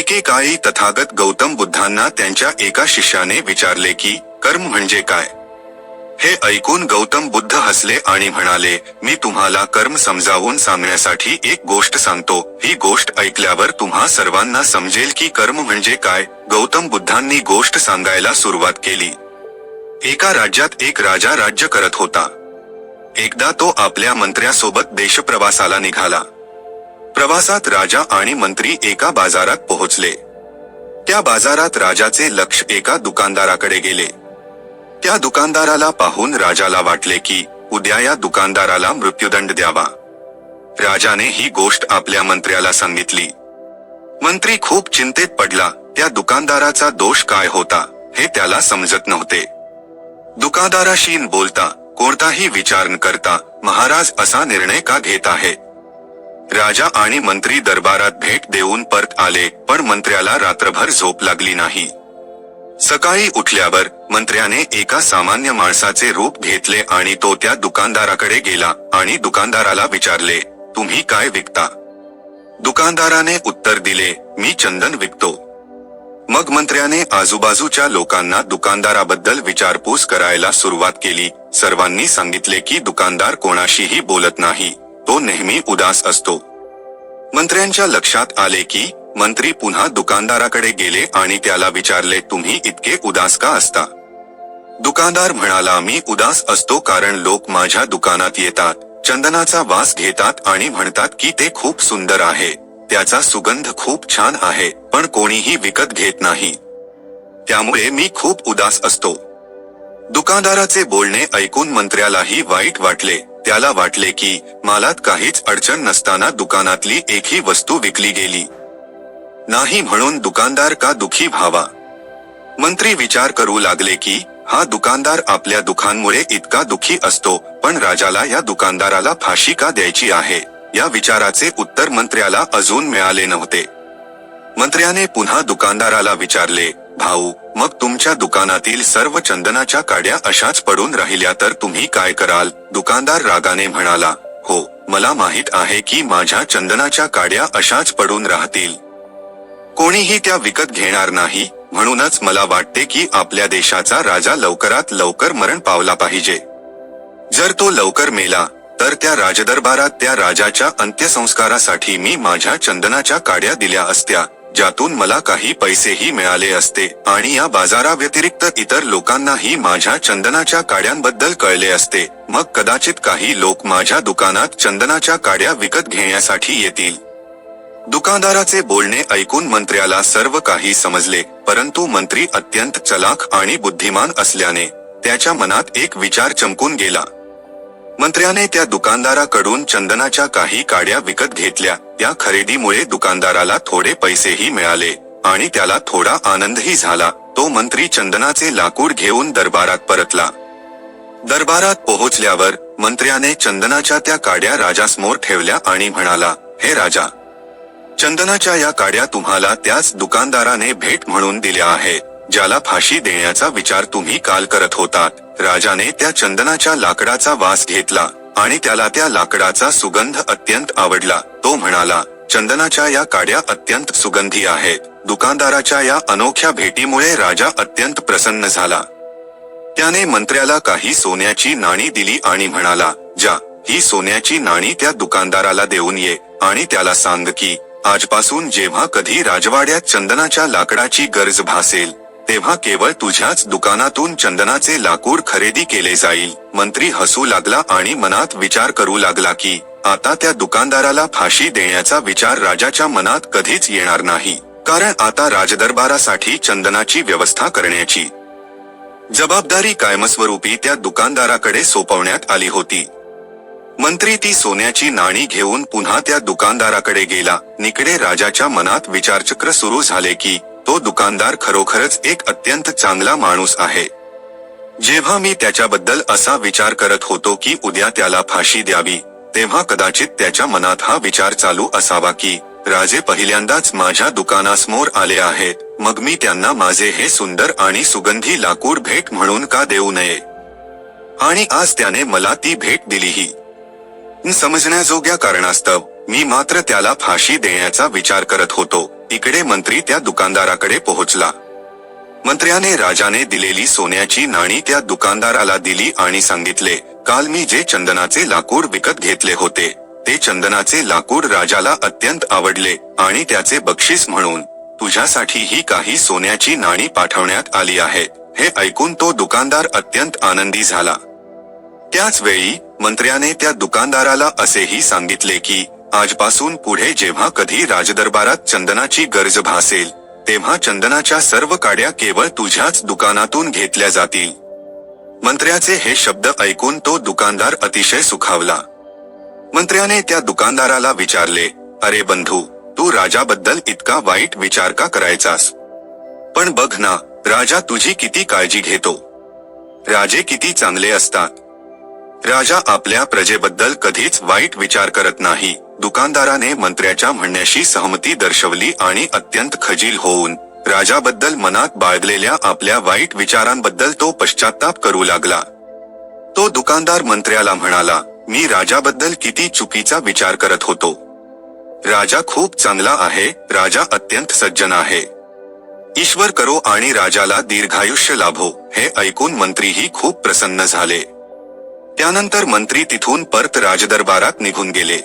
एकेकाळी तथागत गौतम बुद्धांना त्यांच्या एका शिष्याने विचारले की कर्म म्हणजे काय. हे ऐकून गौतम बुद्ध हसले आणि म्हणाले, मी तुम्हाला कर्म समजावून सांगण्यासाठी एक गोष्ट सांगतो. ही गोष्ट ऐकल्यावर तुम्हा सर्वांना समजेल की कर्म म्हणजे काय. गौतम बुद्धांनी गोष्ट सांगायला सुरुवात केली. एका राज्यात एक राजा राज्य करत होता. एकदा तो आपल्या मंत्र्यासोबत देशप्रवासाला निघाला. प्रवासात राजा आणि मंत्री एका बाजारात पोहोचले. त्या बाजारात राजाचे लक्ष एका दुकानदाराकडे गेले. त्या दुकानदाराला पाहून राजाला वाटले की उद्या या दुकानदाराला मृत्यूदंड द्यावा. राजाने ही गोष्ट आपल्या मंत्र्याला सांगितली. मंत्री खूप चिंतेत पडला. त्या दुकानदाराचा दोष काय होता हे त्याला समजत नव्हते. दुकानदाराशी बोलता कोणताही विचार न करता महाराज असा निर्णय का घेत आहे. राजा आणि मंत्री दरबारात भेट देऊन परत आले, पण मंत्र्याला रात्रभर झोप लागली नाही. सकाळी उठल्यावर मंत्र्याने एका सामान्य माणसाचे रूप घेतले आणि तो त्या दुकानदाराकडे गेला आणि दुकानदाराला विचारले, तुम्ही काय विकता. दुकानदाराने उत्तर दिले, मी चंदन विकतो. मग मंत्र्याने आजूबाजूच्या लोकांना दुकानदाराबद्दल विचारपूस करायला सुरुवात केली. सर्वांनी सांगितले की दुकानदार कोणाशीही बोलत नाही, तो नेहमी उदास असतो. मंत्र्यांच्या लक्षात आले की मंत्री पुन्हा दुकानदाराकडे गेले आणि त्याला विचारले, तुम्ही इतके उदास का असता. दुकानदार म्हणाला, मी उदास असतो कारण लोक माझ्या दुकानात येतात, चंदनाचा वास घेतात आणि म्हणतात की ते खूप सुंदर आहे, त्याचा सुगंध खूप छान आहे, पण कोणीही विकत घेत नाही. त्यामुळे मी खूप उदास असतो. दुकानदाराचे बोलणे ऐकून मंत्र्यालाही वाईट वाटले. त्याला वाटले की मालात काहीच अडचण नसताना दुकानातली एकही वस्तू विकली गेली नाही, म्हणून दुकानदार का दुखी व्हावा. मंत्री विचार करू लागले की हा दुकानदार आपल्या दुखांमुळे इतका दुखी असतो, पण राजाला या दुकानदाराला फाशी का द्यायची आहे. या विचाराचे उत्तर मंत्र्याला अजून मिळाले नव्हते. मंत्र्याने पुन्हा दुकानदाराला विचारले, भाऊ, मग तुमच्या दुकानातील सर्व चंदनाच्या काड्या अशाच पडून राहिल्या तर तुम्ही काय कराल. दुकानदार रागाने म्हणाला, हो, मला माहित आहे की माझ्या चंदनाच्या काड्या अशाच पडून राहतील, कोणीही त्या विकत घेणार नाही, म्हणूनच मला वाटते की आपल्या देशाचा राजा लवकरात लवकर मरण पावला पाहिजे. जर तो लवकर मेला तर त्या राजदरबारात त्या राजाच्या अंत्यसंस्कारासाठी मी माझ्या चंदनाच्या काड्या दिल्या असत्या, ज्यातून मला काही पैसेही मिळाले असते आणि या बाजाराव्यतिरिक्त इतर लोकांनाही माझ्या चंदनाच्या काड्यांबद्दल कळले असते. मग कदाचित काही लोक माझ्या दुकानात चंदनाच्या काड्या विकत घेण्यासाठी येतील. दुकानदाराचे बोलणे ऐकून मंत्र्याला सर्व काही समजले, परंतु मंत्री अत्यंत चलाख आणि बुद्धिमान असल्याने त्याच्या मनात एक विचार चमकून गेला. मंत्र्याने त्या दुकानदाराकडून चंदनाच्या काही काड्या विकत घेतल्या. त्या खरेदीमुळे दुकानदाराला थोडे पैसेही मिळाले आणि त्याला थोडा आनंदही झाला. तो मंत्री चंदनाचे लाकूड घेऊन दरबारात परतला. दरबारात पोहोचल्यावर मंत्र्याने चंदनाच्या त्या काड्या राजासमोर ठेवल्या आणि म्हणाला, हे राजा, चंदनाच्या या काड्या तुम्हाला त्याच दुकानदाराने भेट म्हणून दिल्या आहेत, ज्याला फाशी देण्याचा विचार तुम्ही काल करत होतात. राजाने त्या चंदनाच्या लाकडाचा वास घेतला आणि त्याला त्या लाकडाचा सुगंध अत्यंत आवडला. तो म्हणाला, चंदनाच्या या काड्या अत्यंत सुगंधी आहेत. दुकानदाराच्या या अनोख्या भेटीमुळे राजा अत्यंत प्रसन्न झाला. त्याने मंत्र्याला काही सोन्याची नाणी दिली आणि म्हणाला, जा, ही सोन्याची नाणी त्या दुकानदाराला देऊन ये आणि त्याला सांग की आजपासून जेव्हा कधी राजवाड्यात चंदनाच्या लाकडाची गरज भासेल तेव्हा केवळ तुझ्याच दुकानातून चंदनाचे लाकूड खरेदी केले जाईल. मंत्री हसू लागला आणि मनात विचार करू लागला की आता त्या दुकानदाराला फाशी देण्याचा विचार राजाच्या मनात कधीच येणार नाही, कारण आता राजदरबारासाठी चंदनाची व्यवस्था करण्याची जबाबदारी कायमस्वरूपी त्या दुकानदाराकडे सोपवण्यात आली होती. मंत्री ती सोन्याची नाणी घेऊन पुन्हा त्या दुकानदाराकडे गेला. निकडे राजाच्या मनात विचारचक्र सुरू झाले की तो दुकानदार खरोखरच एक अत्यंत चांगला माणूस आहे. जेव्हा मी त्याच्याबद्दल असा विचार करत होतो की उद्या त्याला फाशी द्यावी, तेव्हा कदाचित त्याच्या मनात हा विचार चालू असावा की राजे पहिल्यांदाच माझ्या दुकानासमोर आले आहेत, मग मी त्यांना माझे हे सुंदर आणि सुगंधी लाकूड भेट म्हणून का देऊ नये. आणि आज त्याने मला ती भेट दिलीही. समजण्याजोग्या कारणास्तव मी मात्र त्याला फाशी देण्याचा विचार करत होतो. इकडे मंत्री त्या दुकानदाराकडे पोहोचला. मंत्र्याने राजाने दिलेली सोन्याची नाणी त्या दुकानदाराला दिली आणि सांगितले, काल मी जे चंदनाचे लाकूड विकत घेतले होते ते चंदनाचे लाकूड राजाला अत्यंत आवडले आणि त्याचे बक्षीस म्हणून तुझ्यासाठी ही काही सोन्याची नाणी पाठवण्यात आली आहेत. हे ऐकून तो दुकानदार अत्यंत आनंदी झाला. त्याच वेळी मंत्र्याने त्या दुकानदाराला असेही सांगितले की आजपासून पुढे जेव्हा कधी राजदरबारात चंदनाची गरज भासेल तेव्हा चंदनाच्या सर्व काड्या केवळ तुझ्याच दुकानातून घेतल्या जातील. मंत्र्याचे हे शब्द ऐकून तो दुकानदार अतिशय सुखावला. मंत्र्याने त्या दुकानदाराला विचारले, अरे बंधू, तू राजाबद्दल इतका वाईट विचार का करायचास? पण बघ ना, राजा तुझी किती काळजी घेतो. राजे किती चांगले असतात. राजा आपल्या प्रजेबद्दल कधीच वाईट विचार करत नाही. दुकानदाराने मंत्र्याच्या म्हणण्याशी सहमती दर्शवली आणि अत्यंत खजील होऊन राजाबद्दल मनात बाळगलेल्या आपल्या वाईट विचारांबद्दल तो पश्चात्ताप करू लागला. तो दुकानदार मंत्र्याला म्हणाला, मी राजाबद्दल किती चुकीचा विचार करत होतो. राजा खूप चांगला आहे. राजा अत्यंत सज्जन आहे. ईश्वर करो आणि राजाला दीर्घायुष्य लाभो. हे ऐकून मंत्रीही खूप प्रसन्न झाले. त्यानंतर मंत्री तिथून परत राजदरबारात निघून गेले.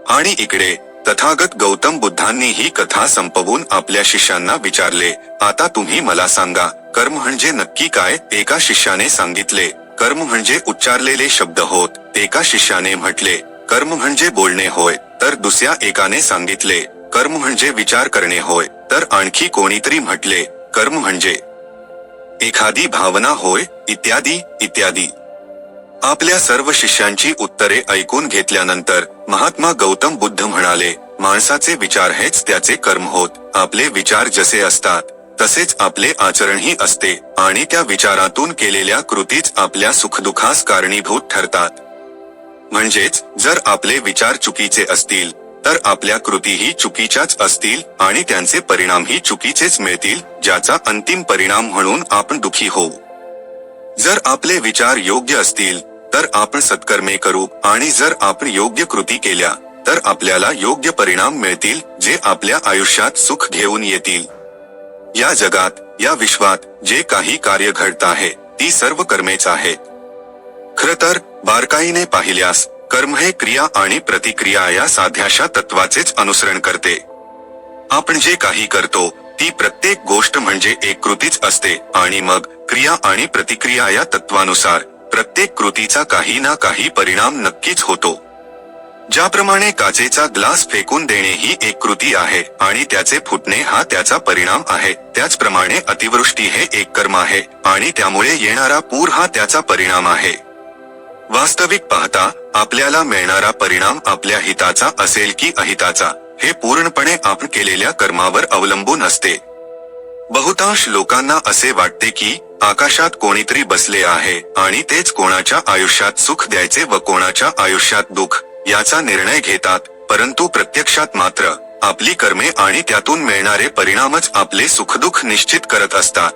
आणि इकडे तथागत गौतम बुद्धांनी ही कथा संपवून आपल्या शिष्यांना विचारले, आता तुम्ही मला सांगा, कर्म म्हणजे नक्की काय? एका शिष्याने सांगितले, कर्म म्हणजे उच्चारलेले शब्द होत. एका शिष्याने म्हटले, कर्म म्हणजे बोलणे होय. तर दुसऱ्या एकाने सांगितले, कर्म म्हणजे विचार करणे होय. तर आणखी कोणीतरी म्हटले, कर्म म्हणजे एखादी भावना होय, इत्यादी इत्यादी. आपल्या सर्व शिष्यांची उत्तरे ऐकून घेतल्यानंतर महात्मा गौतम बुद्ध म्हणाले, माणसाचे विचार हेच त्याचे कर्म होत. आपले विचार जसे असतात तसेच आपले आचरणही असते आणि त्या विचारातून केलेल्या कृतीच आपल्या सुखदुःखास कारणीभूत ठरतात. म्हणजेच जर आपले विचार चुकीचे असतील तर आपल्या कृतीही चुकीच्याच असतील आणि त्यांचे परिणामही चुकीचेच मिळतील, ज्याचा अंतिम परिणाम म्हणून आपण दुःखी होऊ. जर आपले विचार योग्य असतील तर आपण सत्कर्मे करू आणि जर आपण योग्य कृती केल्या तर आपल्याला योग्य परिणाम मिळतील, जे आपल्या आयुष्यात सुख घेऊन येतील. या जगात, या विश्वात जे काही कार्य घडत आहे ती सर्व कर्मेच आहेत. खरं तर बारकाईने पाहिल्यास कर्म हे क्रिया आणि प्रतिक्रिया या साध्याशा तत्वाचेच अनुसरण करते. आपण जे काही करतो ती प्रत्येक गोष्ट म्हणजे एक कृतीच असते आणि मग क्रिया आणि प्रतिक्रिया या तत्वानुसार प्रत्येक कृतीचा काही ना काही परिणाम नक्कीच होतो. ज्याप्रमाणे काचेचा ग्लास फेकून देणे ही एक कृती आहे आणि त्याचे फुटणे हा त्याचा परिणाम आहे, त्याचप्रमाणे अतिवृष्टी हे एक कर्म आहे आणि त्यामुळे येणारा पूर हा त्याचा परिणाम आहे. वास्तविक पाहता आपल्याला मिळणारा परिणाम आपल्या हिताचा असेल की अहिताचा हे पूर्णपणे आपण केलेल्या कर्मावर अवलंबून असते. बहुतांश लोकांना असे वाटते की आकाशात कोणीतरी बसले आहे आणि तेच कोणाच्या आयुष्यात सुख द्यायचे व कोणाच्या आयुष्यात दुःख याचा निर्णय घेतात, परंतु प्रत्यक्षात मात्र आपली कर्मे आणि त्यातून मिळणारे परिणामच आपले सुखदुःख निश्चित करत असतात.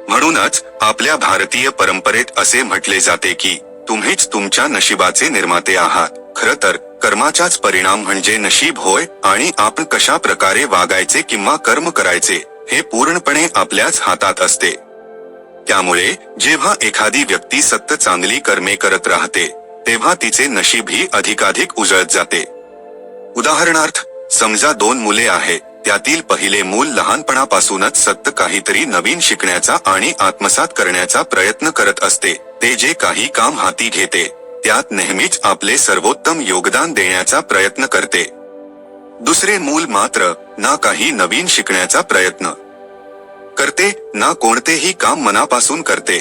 म्हणूनच आपल्या भारतीय परंपरेत असे म्हटले जाते की तुम्हीच तुमच्या नशिबाचे निर्माते आहात. खरं तर कर्माचाच परिणाम म्हणजे नशीब होय आणि आपण कशा प्रकारे वागायचे किंवा कर्म करायचे हे पूर्णपणे आपल्याच हातात असते. त्यामुळे जेव्हा एखादी व्यक्ती सतत चांगली कर्मे करत राहते तेव्हा तिचे नशीबही अधिकाधिक उजळत जाते. उदाहरणार्थ, समजा 2 मुले आहेत. त्यातील पहिले मूल लहानपणापासूनच सतत काहीतरी नवीन शिकण्याचा आणि आत्मसात करण्याचा प्रयत्न करत असते. ते जे काही काम हाती घेते त्यात नेहमीच आपले सर्वोत्तम योगदान देण्याचा प्रयत्न करते. दुसरे मूल मात्र ना काही नवीन शिकण्याचा प्रयत्न करते ना कोणतेही काम मनापासून करते.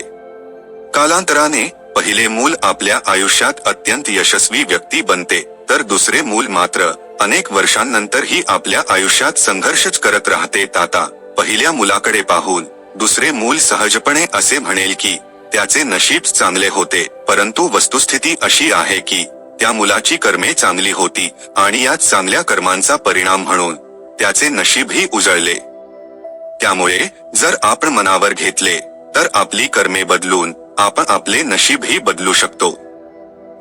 कालांतराने पहिले मूल आपल्या आयुष्यात अत्यंत यशस्वी व्यक्ती बनते, तर दुसरे मूल मात्र अनेक वर्षांनंतरही आपल्या आयुष्यात संघर्षच करत राहते. आता पहिल्या मुलाकडे पाहून दुसरे मूल सहजपणे असे म्हणेल की त्याचे नशीब चांगले होते, परंतु वस्तुस्थिती अशी आहे की त्या मुलाची कर्मे चांगली होती आणि या चांगल्या कर्मांचा परिणाम म्हणून त्याचे नशीबही उजळले. त्यामुळे जर आपण मनावर घेतले तर आपली कर्मे बदलून आपण आपले नशीबही बदलू शकतो.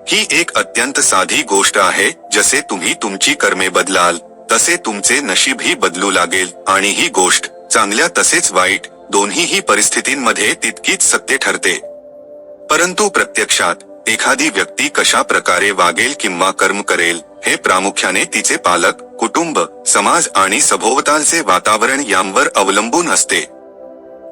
ही एक अत्यंत साधी गोष्ट आहे. जसे तुम्ही तुमची कर्मे बदलाल तसे तुमचे नशीबही बदलू लागेल आणि ही गोष्ट चांगल्या तसेच वाईट दोन्हीही परिस्थितींमध्ये तितकीच सत्य ठरते. परंतु प्रत्यक्षात एखादी व्यक्ती कशा प्रकारे वागेल किंवा कर्म करेल हे प्रामुख्याने तिचे पालक, कुटुंब, समाज आणि सभोवतालचे वातावरण यांवर अवलंबून असते.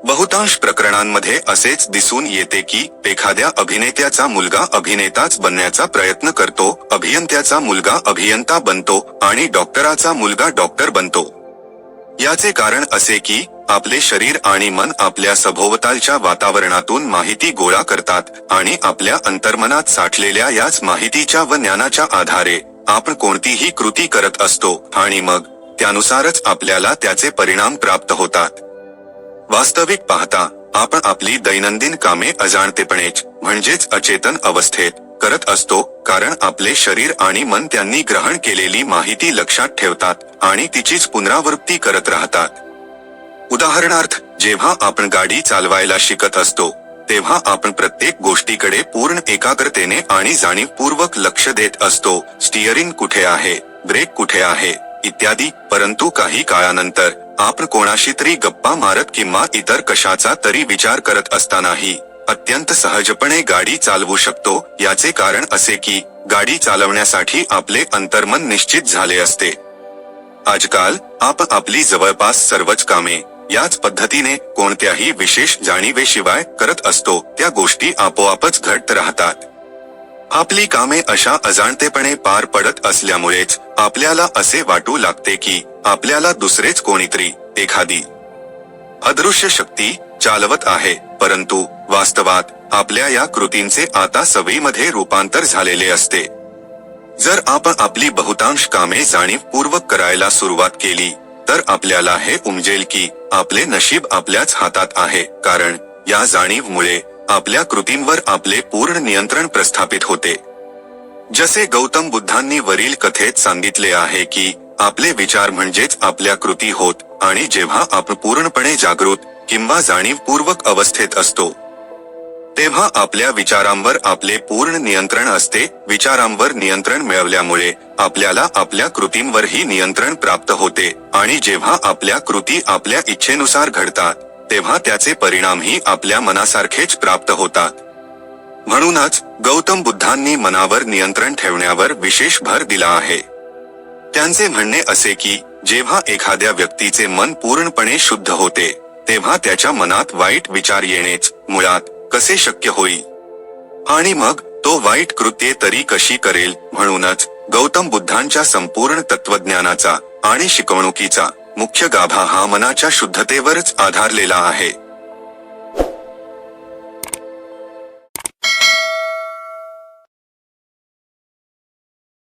बहुतांश प्रकरणांमध्ये असेच दिसून येते की एखाद्या अभिनेत्याचा मुलगा अभिनेताच बनण्याचा प्रयत्न करतो, अभियंत्याचा मुलगा अभियंता बनतो आणि डॉक्टराचा मुलगा डॉक्टर बनतो. याचे कारण असे की आपले शरीर आणि मन आपल्या सभोवतालच्या वातावरणातून माहिती गोळा करतात आणि आपल्या अंतर्मनात साठलेल्या याच माहितीच्या व ज्ञानाच्या आधारे आपण कोणतीही कृती करत असतो आणि मग त्यानुसारच आपल्याला त्याचे परिणाम प्राप्त होतात. वास्तविक पाहता आपण आपली दैनंदिन कामे अजाणतेपणेच म्हणजेच अचेतन अवस्थेत करत असतो, कारण आपले शरीर आणि मन त्यांनी ग्रहण केलेली माहिती लक्षात ठेवतात आणि तिचीच पुनरावृत्ती करत राहतात. उदाहरणार्थ, जेव्हा आपण गाडी चालवायला शिकत असतो तेव्हा आपण प्रत्येक गोष्टीकडे पूर्ण एकाग्रतेने आणि जाणीवपूर्वक लक्ष देत असतो. स्टिअरिंग कुठे आहे, ब्रेक कुठे आहे इत्यादी. परंतु काही काळानंतर आपण कोणाशी तरी गप्पा मारत किंवा इतर कशाचा तरी विचार करत असतानाही अत्यंत सहजपणे गाडी चालवू शकतो. याचे कारण असे की गाडी चालवण्यासाठी आपले अंतर्मन निश्चित झाले असते. आजकाल आपण आपली जवळपास सर्वच कामे याच पद्धतीने कोणत्याही विशेष जाणीवेशिवाय करत असतो. त्या गोष्टी आपोआपच घडत राहतात. आपली कामे अशा अजाणतेपणे पार पडत असल्यामुळेच आपल्याला असे वाटू लागते की आपल्याला दुसरेच कोणीतरी, एखादी अदृश्य शक्ती चालवत आहे. परंतु वास्तवात आपल्या या कृतींचे आता सवयीमध्ये रूपांतर झालेले असते. जर आपण आपली बहुतांश कामे जाणीवपूर्वक करायला सुरुवात केली तर आपल्याला हे उमजेल की आपले नशीब आपल्याच हातात आहे, कारण या जाणीवमुळे आपल्या कृतींवर आपले पूर्ण नियंत्रण प्रस्थापित होते. जसे गौतम बुद्धांनी वरील कथेत सांगितले आहे की आपले विचार म्हणजेच आपल्या कृती होत आणि जेव्हा आपण पूर्णपणे जागृत किंवा जाणीवपूर्वक अवस्थेत असतो तेव्हा आपल्या विचारांवर आपले पूर्ण नियंत्रण असते. विचारांवर नियंत्रण मिळवल्यामुळे आपल्याला आपल्या कृतींवरही नियंत्रण प्राप्त होते आणि जेव्हा आपल्या कृती आपल्या इच्छेनुसार घडतात तेव्हा त्याचे परिणामही आपल्या मनासारखेच प्राप्त होतात. म्हणूनच गौतम बुद्धांनी मनावर नियंत्रण ठेवण्यावर विशेष भर दिला आहे. त्यांचे म्हणणे असे की जेव्हा एखाद्या व्यक्तीचे मन पूर्णपणे शुद्ध होते तेव्हा त्याच्या मनात वाईट विचार येणेच मुळात कसे शक्य होईल आणि मग तो वाईट कृत्ये तरी कशी करेल. म्हणूनच गौतम बुद्धांच्या संपूर्ण तत्वज्ञानाचा आणि शिकवणुकीचा मुख्य गाभा हा मनाच्या शुद्धतेवरच आधारलेला आहे.